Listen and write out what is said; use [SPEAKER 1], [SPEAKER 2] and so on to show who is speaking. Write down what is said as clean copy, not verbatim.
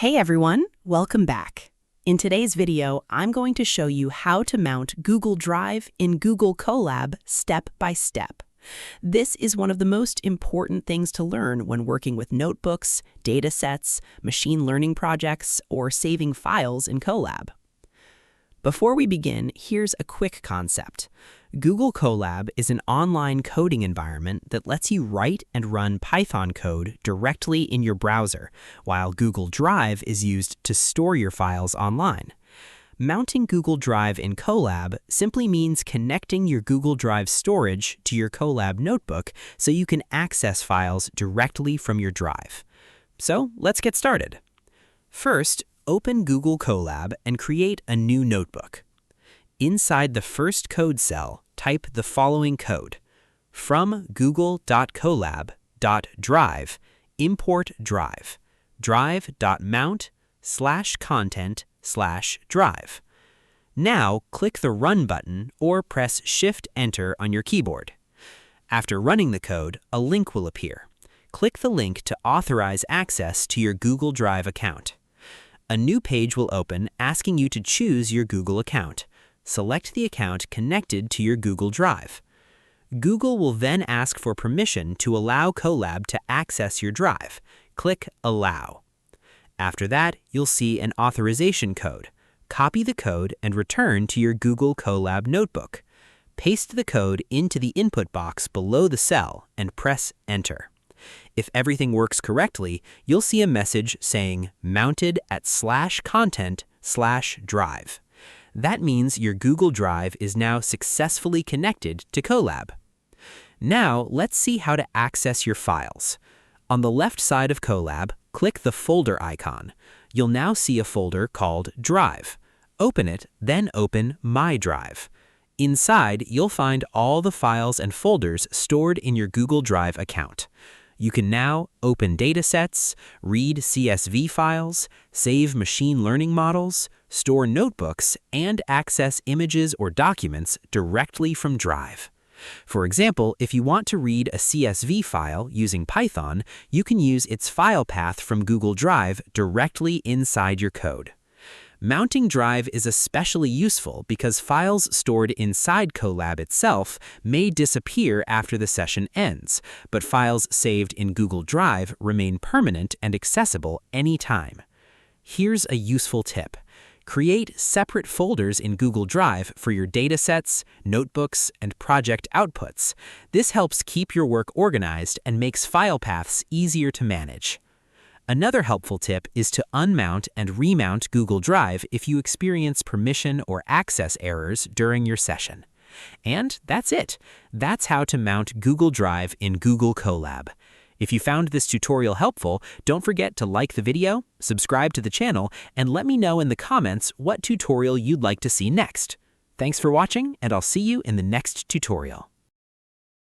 [SPEAKER 1] Hey everyone, welcome back. In today's video, I'm going to show you how to mount Google Drive in Google Colab step by step. This is one of the most important things to learn when working with notebooks, data sets, machine learning projects, or saving files in Colab. Before we begin, here's a quick concept. Google Colab is an online coding environment that lets you write and run Python code directly in your browser, while Google Drive is used to store your files online. Mounting Google Drive in Colab simply means connecting your Google Drive storage to your Colab notebook so you can access files directly from your drive. So let's get started. First, open Google Colab and create a new notebook. Inside the first code cell, type the following code: from google.colab.drive, import drive, drive.mount/content/drive. Now click the Run button or press Shift-Enter on your keyboard. After running the code, a link will appear. Click the link to authorize access to your Google Drive account. A new page will open asking you to choose your Google account. Select the account connected to your Google Drive. Google will then ask for permission to allow Colab to access your drive. Click Allow. After that, you'll see an authorization code. Copy the code and return to your Google Colab notebook. Paste the code into the input box below the cell and press Enter. If everything works correctly, you'll see a message saying mounted at /content/drive. That means your Google Drive is now successfully connected to Colab. Now, let's see how to access your files. On the left side of Colab, click the folder icon. You'll now see a folder called Drive. Open it, then open My Drive. Inside, you'll find all the files and folders stored in your Google Drive account. You can now open datasets, read CSV files, save machine learning models, store notebooks, and access images or documents directly from Drive. For example, if you want to read a CSV file using Python, you can use its file path from Google Drive directly inside your code. Mounting Drive is especially useful because files stored inside Colab itself may disappear after the session ends, but files saved in Google Drive remain permanent and accessible anytime. Here's a useful tip. Create separate folders in Google Drive for your datasets, notebooks, and project outputs. This helps keep your work organized and makes file paths easier to manage. Another helpful tip is to unmount and remount Google Drive if you experience permission or access errors during your session. And that's it. That's how to mount Google Drive in Google Colab. If you found this tutorial helpful, don't forget to like the video, subscribe to the channel, and let me know in the comments what tutorial you'd like to see next. Thanks for watching, and I'll see you in the next tutorial.